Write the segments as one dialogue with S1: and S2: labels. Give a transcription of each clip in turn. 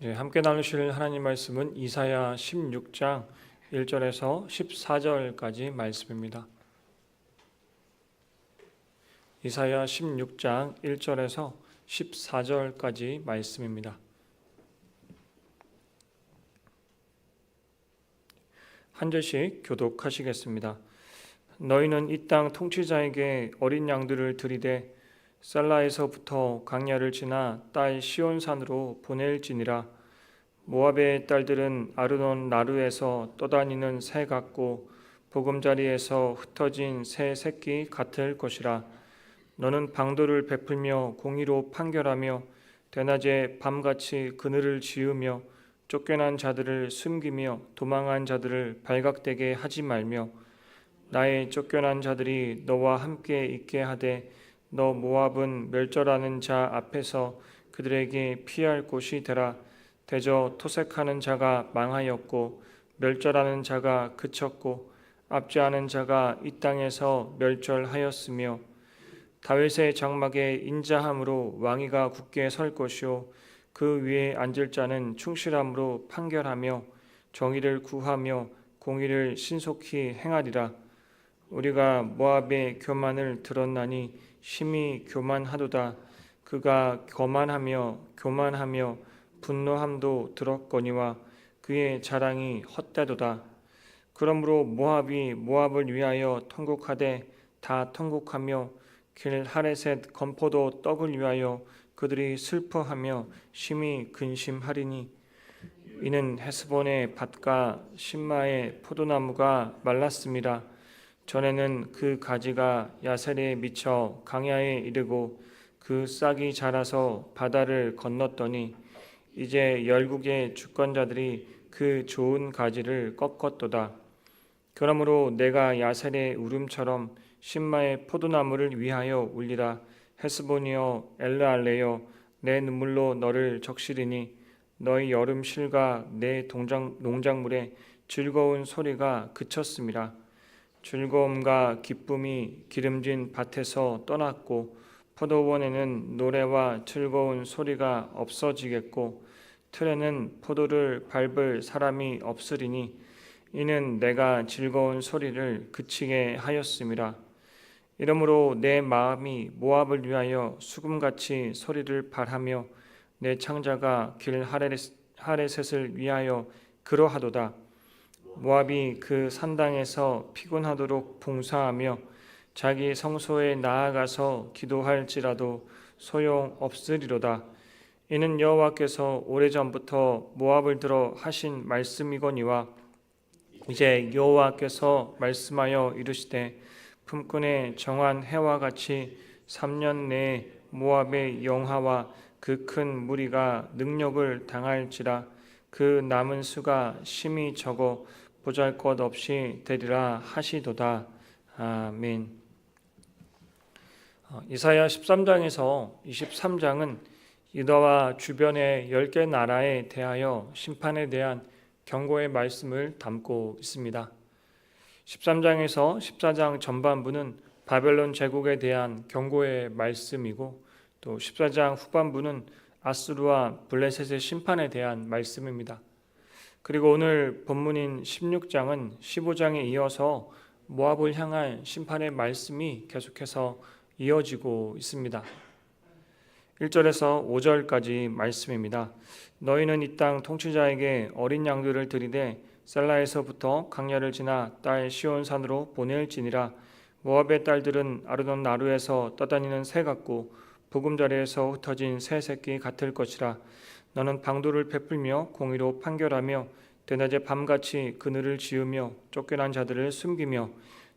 S1: 함께 나누실 하나님 말씀은 이사야 16장 1절에서 14절까지 말씀입니다. 이사야 16장 1절에서 14절까지 말씀입니다. 한 절씩 교독하시겠습니다. 너희는 이 땅 통치자에게 어린 양들을 들이되 살라에서부터 광야를 지나 딸 시온산으로 보낼지니라. 모압의 딸들은 아르논 나루에서 떠다니는 새 같고 보금자리에서 흩어진 새 새끼 같을 것이라. 너는 방도를 베풀며 공의로 판결하며 대낮에 밤같이 그늘을 지으며 쫓겨난 자들을 숨기며 도망한 자들을 발각되게 하지 말며 나의 쫓겨난 자들이 너와 함께 있게 하되 너 모압은 멸절하는 자 앞에서 그들에게 피할 곳이 되라. 대저 토색하는 자가 망하였고 멸절하는 자가 그쳤고 압제하는 자가 이 땅에서 멸절하였으며 다윗의 장막에 인자함으로 왕위가 굳게 설 것이요 그 위에 앉을 자는 충실함으로 판결하며 정의를 구하며 공의를 신속히 행하리라. 우리가 모압의 교만을 들었나니 심히 교만하도다. 그가 교만하며 분노함도 들었거니와 그의 자랑이 헛되도다. 그러므로 모압이 모압을 위하여 통곡하되 다 통곡하며 길 하레셋 건포도 떡을 위하여 그들이 슬퍼하며 심히 근심하리니 이는 헤스본의 밭과 신마의 포도나무가 말랐음이라. 전에는 그 가지가 야셀에 미쳐 강야에 이르고 그 싹이 자라서 바다를 건넜더니 이제 열국의 주권자들이 그 좋은 가지를 꺾었도다. 그러므로 내가 야셀의 울음처럼 신마의 포도나무를 위하여 울리라. 헤스본이여 엘르알레여 내 눈물로 너를 적시리니 너희 여름 실과 내 농작물에 즐거운 소리가 그쳤음이라. 즐거움과 기쁨이 기름진 밭에서 떠났고 포도원에는 노래와 즐거운 소리가 없어지겠고 틀에는 포도를 밟을 사람이 없으리니 이는 내가 즐거운 소리를 그치게 하였음이라. 이러므로 내 마음이 모압을 위하여 수금같이 소리를 발하며 내 창자가 길 하레셋을 위하여 그러하도다. 모압이 그 산당에서 피곤하도록 봉사하며 자기 성소에 나아가서 기도할지라도 소용없으리로다. 이는 여호와께서 오래전부터 모압을 들어 하신 말씀이거니와 이제 여호와께서 말씀하여 이르시되 품꾼의 정한 해와 같이 3년 내에 모압의 영하와 그 큰 무리가 능력을 당할지라. 그 남은 수가 심히 적어 보잘것없이 되리라 하시도다. 아멘. 이사야 13장에서 23장은 유다와 주변의 10개 나라에 대하여 심판에 대한 경고의 말씀을 담고 있습니다. 13장에서 14장 전반부는 바벨론 제국에 대한 경고의 말씀이고 또 14장 후반부는 아수르와 블레셋의 심판에 대한 말씀입니다. 그리고 오늘 본문인 16장은 15장에 이어서 모압을 향한 심판의 말씀이 계속해서 이어지고 있습니다. 1절에서 5절까지 말씀입니다. 너희는 이 땅 통치자에게 어린 양들을 들이되 셀라에서부터 강야를 지나 딸 시온산으로 보낼지니라. 모압의 딸들은 아르논 나루에서 떠다니는 새 같고 보금자리에서 흩어진 새 새끼 같을 것이라. 너는 방도를 베풀며 공의로 판결하며 대낮에 밤같이 그늘을 지으며 쫓겨난 자들을 숨기며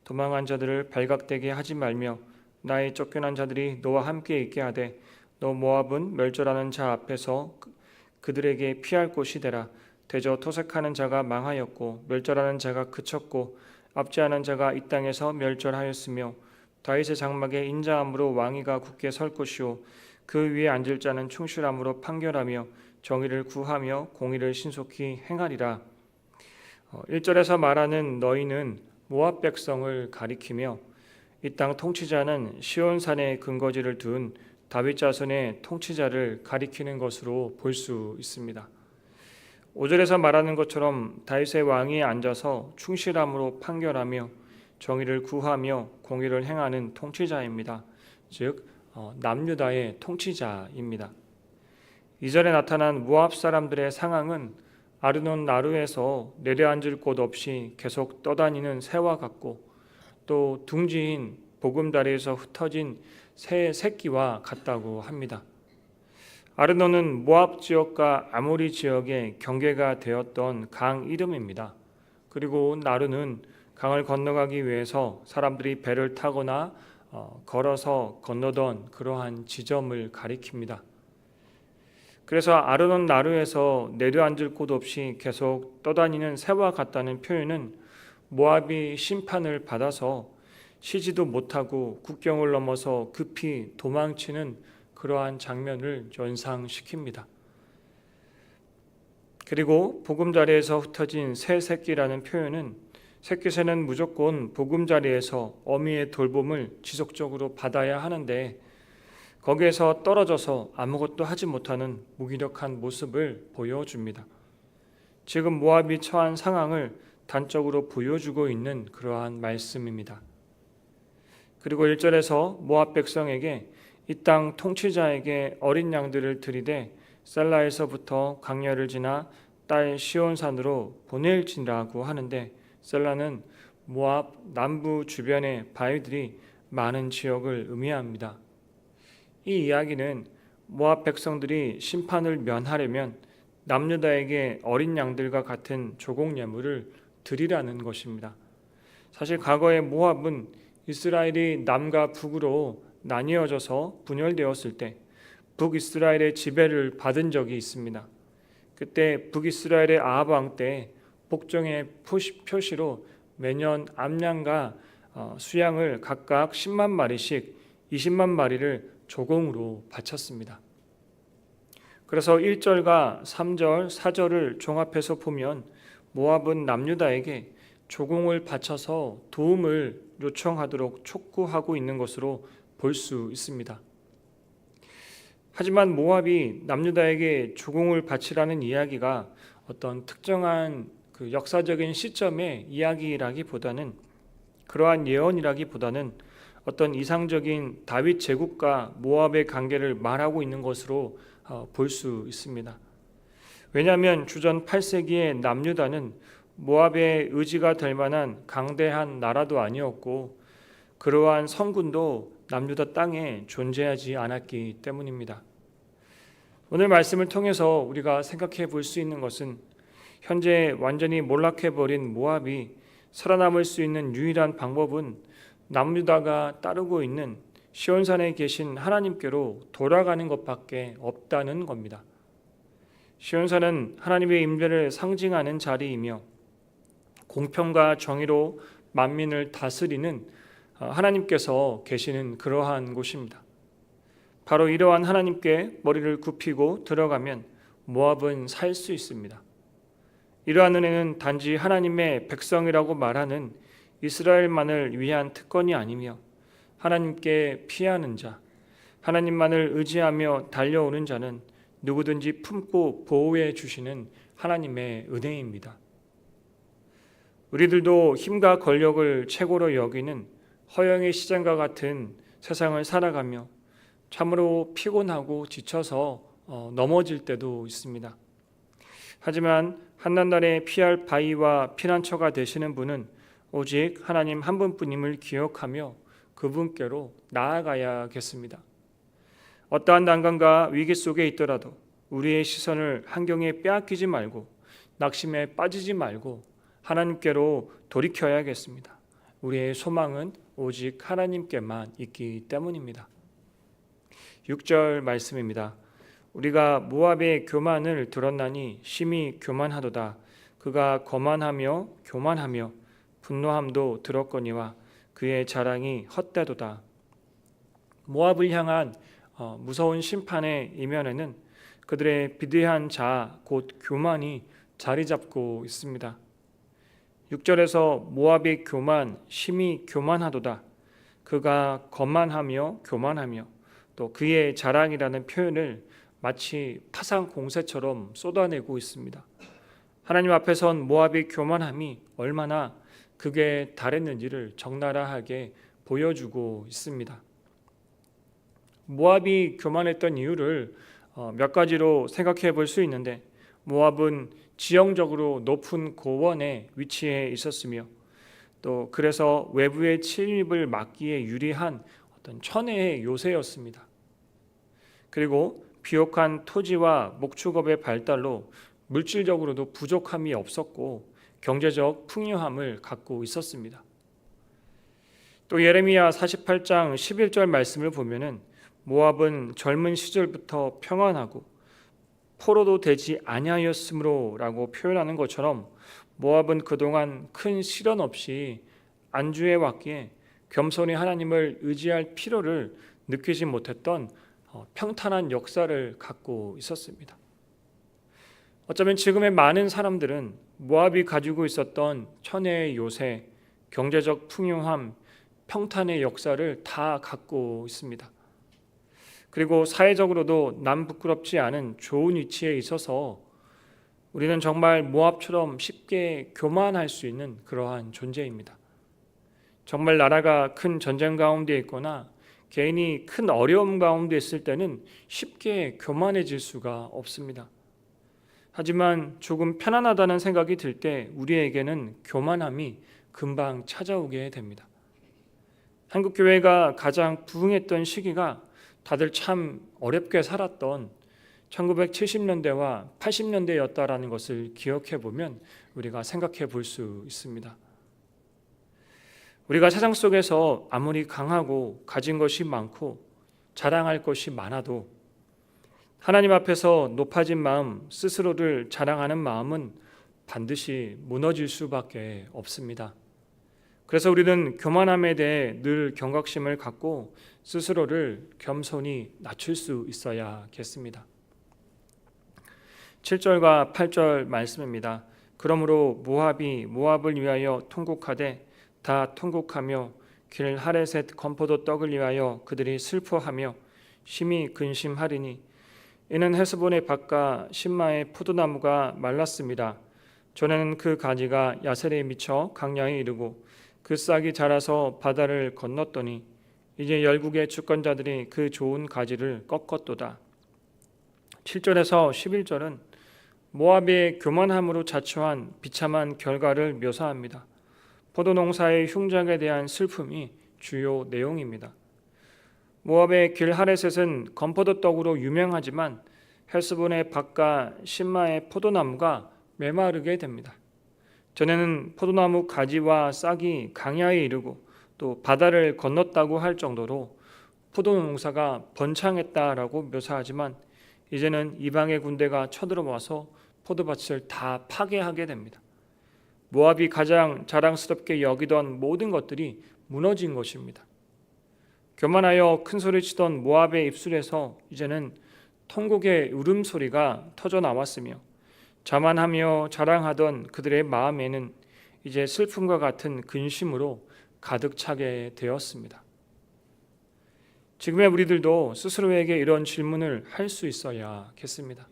S1: 도망한 자들을 발각되게 하지 말며 나의 쫓겨난 자들이 너와 함께 있게 하되 너 모압은 멸절하는 자 앞에서 그들에게 피할 곳이 되라. 대저 토색하는 자가 망하였고 멸절하는 자가 그쳤고 압제하는 자가 이 땅에서 멸절하였으며 다윗의 장막에 인자함으로 왕위가 굳게 설 것이요 그 위에 앉을 자는 충실함으로 판결하며 정의를 구하며 공의를 신속히 행하리라. 1절에서 말하는 너희는 모압 백성을 가리키며 이 땅 통치자는 시온산에 근거지를 둔 다윗 자손의 통치자를 가리키는 것으로 볼 수 있습니다. 5절에서 말하는 것처럼 다윗의 왕이 앉아서 충실함으로 판결하며 정의를 구하며 공의를 행하는 통치자입니다. 즉 남유다의 통치자입니다. 2절에 나타난 모압 사람들의 상황은 아르논 나루에서 내려앉을 곳 없이 계속 떠다니는 새와 같고 또 둥지인 보금자리에서 흩어진 새 새끼와 같다고 합니다. 아르논은 모압 지역과 아모리 지역의 경계가 되었던 강 이름입니다. 그리고 나루는 강을 건너가기 위해서 사람들이 배를 타거나 걸어서 건너던 그러한 지점을 가리킵니다. 그래서 아르논 나루에서 내려앉을 곳 없이 계속 떠다니는 새와 같다는 표현은 모압이 심판을 받아서 쉬지도 못하고 국경을 넘어서 급히 도망치는 그러한 장면을 연상시킵니다. 그리고 보금자리에서 흩어진 새 새끼라는 표현은 새끼새는 무조건 보금자리에서 어미의 돌봄을 지속적으로 받아야 하는데 거기에서 떨어져서 아무것도 하지 못하는 무기력한 모습을 보여줍니다. 지금 모압이 처한 상황을 단적으로 보여주고 있는 그러한 말씀입니다. 그리고 1절에서 모압 백성에게 이 땅 통치자에게 어린 양들을 들이대 셀라에서부터 강야를 지나 딸 시온산으로 보낼지라고 하는데 셀라는 모압 남부 주변의 바위들이 많은 지역을 의미합니다. 이 이야기는 모압 백성들이 심판을 면하려면 남유다에게 어린 양들과 같은 조공 예물을 드리라는 것입니다. 사실 과거의 모압은 이스라엘이 남과 북으로 나뉘어져서 분열되었을 때 북이스라엘의 지배를 받은 적이 있습니다. 그때 북이스라엘의 아합 왕 때 복종의 표시로 매년 암양과 수양을 각각 10만 마리씩 20만 마리를 조공으로 바쳤습니다. 그래서 1절과 3절, 4절을 종합해서 보면 모압은 남유다에게 조공을 바쳐서 도움을 요청하도록 촉구하고 있는 것으로 볼 수 있습니다. 하지만 모압이 남유다에게 조공을 바치라는 이야기가 어떤 특정한 그 역사적인 시점의 이야기라기보다는 그러한 예언이라기보다는 어떤 이상적인 다윗 제국과 모압의 관계를 말하고 있는 것으로 볼 수 있습니다. 왜냐하면 주전 8세기의 남유다는 모압의 의지가 될 만한 강대한 나라도 아니었고 그러한 성군도 남유다 땅에 존재하지 않았기 때문입니다. 오늘 말씀을 통해서 우리가 생각해 볼 수 있는 것은 현재 완전히 몰락해버린 모압이 살아남을 수 있는 유일한 방법은 남유다가 따르고 있는 시온산에 계신 하나님께로 돌아가는 것밖에 없다는 겁니다. 시온산은 하나님의 임재를 상징하는 자리이며 공평과 정의로 만민을 다스리는 하나님께서 계시는 그러한 곳입니다. 바로 이러한 하나님께 머리를 굽히고 들어가면 모압은 살 수 있습니다. 이러한 은혜는 단지 하나님의 백성이라고 말하는 이스라엘만을 위한 특권이 아니며 하나님께 피하는 자, 하나님만을 의지하며 달려오는 자는 누구든지 품고 보호해 주시는 하나님의 은혜입니다. 우리들도 힘과 권력을 최고로 여기는 허영의 시장과 같은 세상을 살아가며 참으로 피곤하고 지쳐서 넘어질 때도 있습니다. 하지만 한난날에 피할 바위와 피난처가 되시는 분은 오직 하나님 한 분뿐임을 기억하며 그분께로 나아가야겠습니다. 어떠한 난관과 위기 속에 있더라도 우리의 시선을 환경에 빼앗기지 말고 낙심에 빠지지 말고 하나님께로 돌이켜야겠습니다. 우리의 소망은 오직 하나님께만 있기 때문입니다. 6절 말씀입니다. 우리가 모압의 교만을 들었나니 심히 교만하도다. 그가 거만하며 교만하며 분노함도 들었거니와 그의 자랑이 헛되도다. 모압을 향한 무서운 심판의 이면에는 그들의 비대한 자, 곧 교만이 자리 잡고 있습니다. 6절에서 모압의 교만, 심히 교만하도다. 그가 거만하며 교만하며 또 그의 자랑이라는 표현을 마치 파상 공세처럼 쏟아내고 있습니다. 하나님 앞에 선 모압의 교만함이 얼마나 극에 달했는지를 적나라하게 보여주고 있습니다. 모압이 교만했던 이유를 몇 가지로 생각해 볼 수 있는데, 모압은 지형적으로 높은 고원에 위치해 있었으며, 또 그래서 외부의 침입을 막기에 유리한 어떤 천혜의 요새였습니다. 그리고 비옥한 토지와 목축업의 발달로 물질적으로도 부족함이 없었고 경제적 풍요함을 갖고 있었습니다. 또 예레미야 48장 11절 말씀을 보면은 모압은 젊은 시절부터 평안하고 포로도 되지 아니하였으므로라고 표현하는 것처럼, 모압은 그동안 큰 시련 없이 안주해 왔기에 겸손히 하나님을 의지할 필요를 느끼지 못했던 평탄한 역사를 갖고 있었습니다. 어쩌면 지금의 많은 사람들은 모압이 가지고 있었던 천혜의 요새, 경제적 풍요함, 평탄의 역사를 다 갖고 있습니다. 그리고 사회적으로도 남 부끄럽지 않은 좋은 위치에 있어서 우리는 정말 모압처럼 쉽게 교만할 수 있는 그러한 존재입니다. 정말 나라가 큰 전쟁 가운데 있거나 개인이 큰 어려움 가운데 있을 때는 쉽게 교만해질 수가 없습니다. 하지만 조금 편안하다는 생각이 들 때 우리에게는 교만함이 금방 찾아오게 됩니다. 한국교회가 가장 부흥했던 시기가 다들 참 어렵게 살았던 1970년대와 80년대였다라는 것을 기억해 보면 우리가 생각해 볼 수 있습니다. 우리가 세상 속에서 아무리 강하고 가진 것이 많고 자랑할 것이 많아도 하나님 앞에서 높아진 마음, 스스로를 자랑하는 마음은 반드시 무너질 수밖에 없습니다. 그래서 우리는 교만함에 대해 늘 경각심을 갖고 스스로를 겸손히 낮출 수 있어야겠습니다. 7절과 8절 말씀입니다. 그러므로 모압이 모압을 위하여 통곡하되 다 통곡하며 길 하레셋 건포도 떡을 위하여 그들이 슬퍼하며 심히 근심하리니 이는 헤스본의 밭과 신마의 포도나무가 말랐습니다. 전에는 그 가지가 야셀에 미쳐 강야에 이르고 그 싹이 자라서 바다를 건넜더니 이제 열국의 주권자들이 그 좋은 가지를 꺾었도다. 7절에서 11절은 모압의 교만함으로 자초한 비참한 결과를 묘사합니다. 포도농사의 흉작에 대한 슬픔이 주요 내용입니다. 모압의 길 하레셋은 건포도 떡으로 유명하지만 헬스본의 밭과 신마의 포도나무가 메마르게 됩니다. 전에는 포도나무 가지와 싹이 강야에 이르고 또 바다를 건넜다고 할 정도로 포도농사가 번창했다라고 묘사하지만 이제는 이방의 군대가 쳐들어와서 포도밭을 다 파괴하게 됩니다. 모압이 가장 자랑스럽게 여기던 모든 것들이 무너진 것입니다. 교만하여 큰 소리치던 모압의 입술에서 이제는 통곡의 울음소리가 터져 나왔으며 자만하며 자랑하던 그들의 마음에는 이제 슬픔과 같은 근심으로 가득 차게 되었습니다. 지금의 우리들도 스스로에게 이런 질문을 할 수 있어야겠습니다.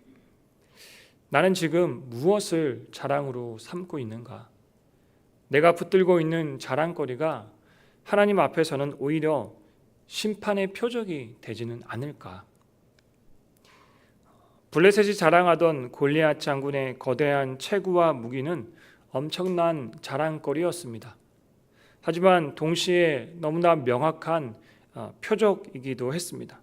S1: 나는 지금 무엇을 자랑으로 삼고 있는가? 내가 붙들고 있는 자랑거리가 하나님 앞에서는 오히려 심판의 표적이 되지는 않을까? 블레셋이 자랑하던 골리앗 장군의 거대한 체구와 무기는 엄청난 자랑거리였습니다. 하지만 동시에 너무나 명확한 표적이기도 했습니다.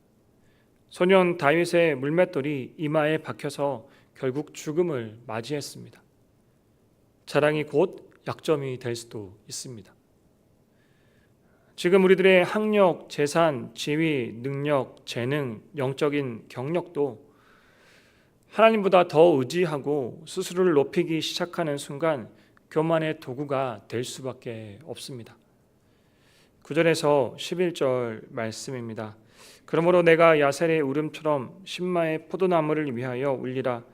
S1: 소년 다윗의 물맷돌이 이마에 박혀서 결국 죽음을 맞이했습니다. 자랑이 곧 약점이 될 수도 있습니다. 지금 우리들의 학력, 재산, 지위, 능력, 재능, 영적인 경력도 하나님보다 더 의지하고 스스로를 높이기 시작하는 순간 교만의 도구가 될 수밖에 없습니다. 9절에서 11절 말씀입니다. 그러므로 내가 야셀의 울음처럼 신마의 포도나무를 위하여 울리라.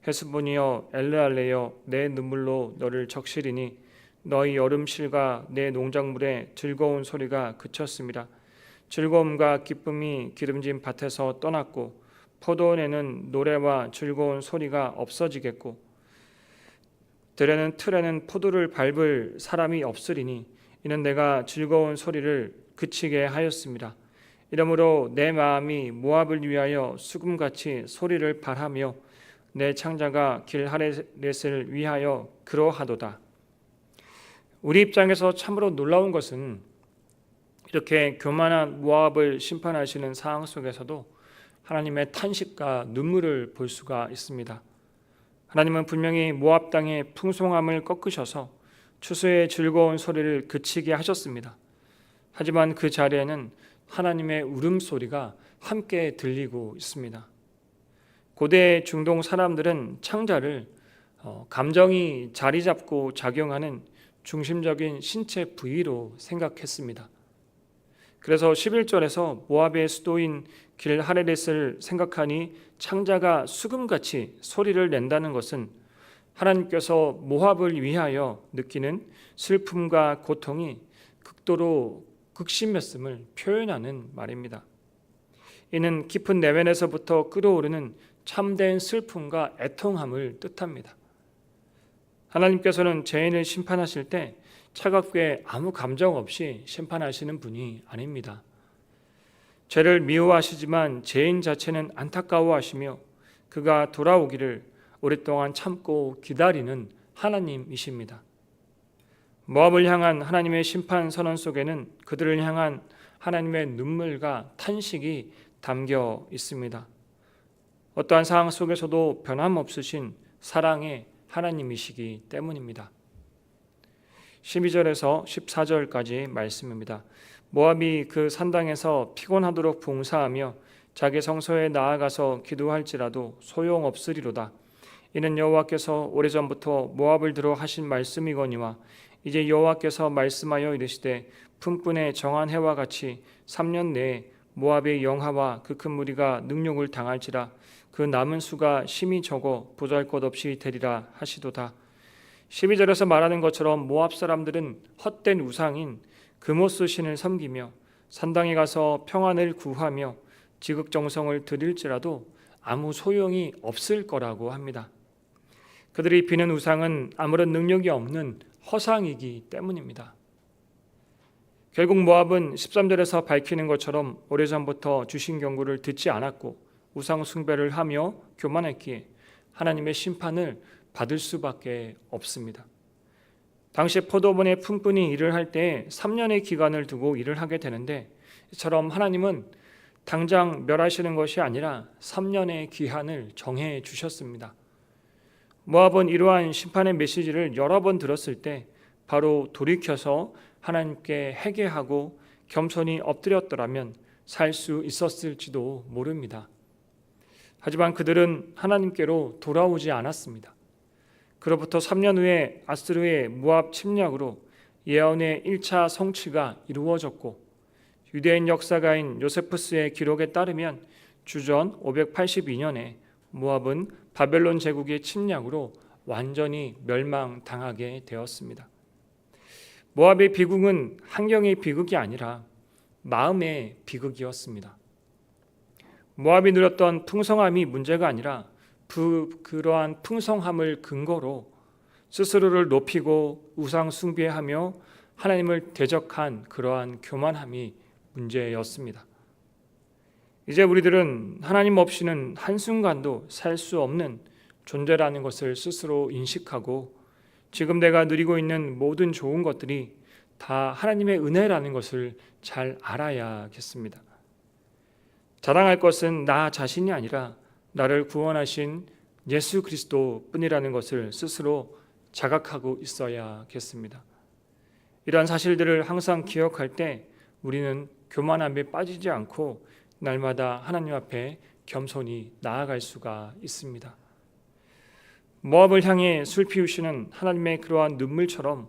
S1: 헤스본이여 엘르알레여 내 눈물로 너를 적시리니 너희 여름실과 내 농작물에 즐거운 소리가 그쳤습니다. 즐거움과 기쁨이 기름진 밭에서 떠났고 포도원에는 노래와 즐거운 소리가 없어지겠고 들에는 틀에는 포도를 밟을 사람이 없으리니 이는 내가 즐거운 소리를 그치게 하였습니다. 이러므로 내 마음이 모압을 위하여 수금같이 소리를 발하며 내 창자가 길하렛을 위하여 그러하도다. 우리 입장에서 참으로 놀라운 것은 이렇게 교만한 모압을 심판하시는 상황 속에서도 하나님의 탄식과 눈물을 볼 수가 있습니다. 하나님은 분명히 모압 땅의 풍성함을 꺾으셔서 추수의 즐거운 소리를 그치게 하셨습니다. 하지만 그 자리에는 하나님의 울음소리가 함께 들리고 있습니다. 고대 중동 사람들은 창자를 감정이 자리 잡고 작용하는 중심적인 신체 부위로 생각했습니다. 그래서 11절에서 모압의 수도인 길하레렛을 생각하니 창자가 수금같이 소리를 낸다는 것은 하나님께서 모압을 위하여 느끼는 슬픔과 고통이 극도로 극심했음을 표현하는 말입니다. 이는 깊은 내면에서부터 끓어오르는 참된 슬픔과 애통함을 뜻합니다. 하나님께서는 죄인을 심판하실 때 차갑게 아무 감정 없이 심판하시는 분이 아닙니다. 죄를 미워하시지만 죄인 자체는 안타까워하시며 그가 돌아오기를 오랫동안 참고 기다리는 하나님이십니다. 모압을 향한 하나님의 심판 선언 속에는 그들을 향한 하나님의 눈물과 탄식이 담겨 있습니다. 어떠한 상황 속에서도 변함없으신 사랑의 하나님이시기 때문입니다. 12절에서 14절까지 말씀입니다. 모압이 그 산당에서 피곤하도록 봉사하며 자기 성소에 나아가서 기도할지라도 소용없으리로다. 이는 여호와께서 오래전부터 모압을 들어 하신 말씀이거니와 이제 여호와께서 말씀하여 이르시되 품꾼의 정한 해와 같이 3년 내에 모압의 영하와 그 큰 무리가 능욕을 당할지라. 그 남은 수가 심히 적어 보잘것없이 되리라 하시도다. 12절에서 말하는 것처럼 모압 사람들은 헛된 우상인 그모스 신을 섬기며 산당에 가서 평안을 구하며 지극정성을 드릴지라도 아무 소용이 없을 거라고 합니다. 그들이 비는 우상은 아무런 능력이 없는 허상이기 때문입니다. 결국 모압은 13절에서 밝히는 것처럼 오래전부터 주신 경고를 듣지 않았고 우상 숭배를 하며 교만했기에 하나님의 심판을 받을 수밖에 없습니다. 당시 포도원의 품꾼이 일을 할 때 3년의 기간을 두고 일을 하게 되는데 이처럼 하나님은 당장 멸하시는 것이 아니라 3년의 기한을 정해 주셨습니다. 모압은 이러한 심판의 메시지를 여러 번 들었을 때 바로 돌이켜서 하나님께 회개하고 겸손히 엎드렸더라면 살 수 있었을지도 모릅니다. 하지만 그들은 하나님께로 돌아오지 않았습니다. 그로부터 3년 후에 아수르의 모압 침략으로 예언의 1차 성취가 이루어졌고 유대인 역사가인 요세푸스의 기록에 따르면 주전 582년에 모압은 바벨론 제국의 침략으로 완전히 멸망당하게 되었습니다. 모압의 비극은 환경의 비극이 아니라 마음의 비극이었습니다. 모압이 누렸던 풍성함이 문제가 아니라 그러한 풍성함을 근거로 스스로를 높이고 우상 숭배하며 하나님을 대적한 그러한 교만함이 문제였습니다. 이제 우리들은 하나님 없이는 한순간도 살 수 없는 존재라는 것을 스스로 인식하고 지금 내가 누리고 있는 모든 좋은 것들이 다 하나님의 은혜라는 것을 잘 알아야겠습니다. 자랑할 것은 나 자신이 아니라 나를 구원하신 예수 그리스도 뿐이라는 것을 스스로 자각하고 있어야겠습니다. 이러한 사실들을 항상 기억할 때 우리는 교만함에 빠지지 않고 날마다 하나님 앞에 겸손히 나아갈 수가 있습니다. 모압을 향해 술 피우시는 하나님의 그러한 눈물처럼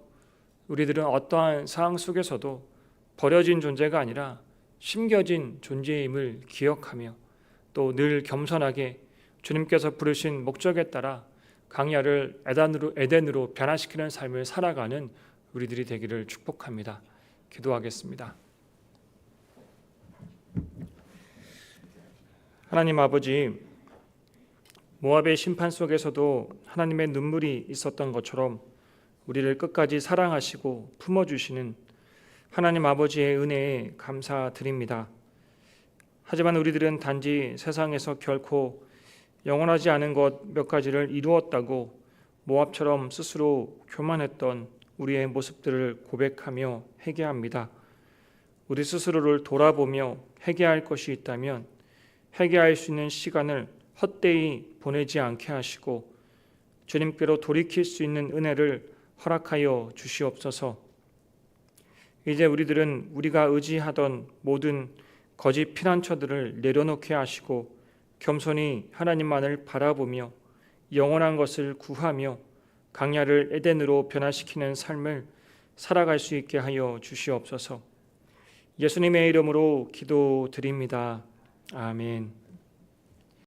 S1: 우리들은 어떠한 상황 속에서도 버려진 존재가 아니라 심겨진 존재임을 기억하며 또 늘 겸손하게 주님께서 부르신 목적에 따라 광야를 에덴으로 변화시키는 삶을 살아가는 우리들이 되기를 축복합니다. 기도하겠습니다. 하나님 아버지, 모압의 심판 속에서도 하나님의 눈물이 있었던 것처럼 우리를 끝까지 사랑하시고 품어주시는 하나님 아버지의 은혜에 감사드립니다. 하지만 우리들은 단지 세상에서 결코 영원하지 않은 것 몇 가지를 이루었다고 모압처럼 스스로 교만했던 우리의 모습들을 고백하며 회개합니다. 우리 스스로를 돌아보며 회개할 것이 있다면 회개할 수 있는 시간을 헛되이 보내지 않게 하시고 주님께로 돌이킬 수 있는 은혜를 허락하여 주시옵소서. 이제 우리들은 우리가 의지하던 모든 거짓 피난처들을 내려놓게 하시고 겸손히 하나님만을 바라보며 영원한 것을 구하며 강야를 에덴으로 변화시키는 삶을 살아갈 수 있게 하여 주시옵소서. 예수님의 이름으로 기도드립니다. 아멘.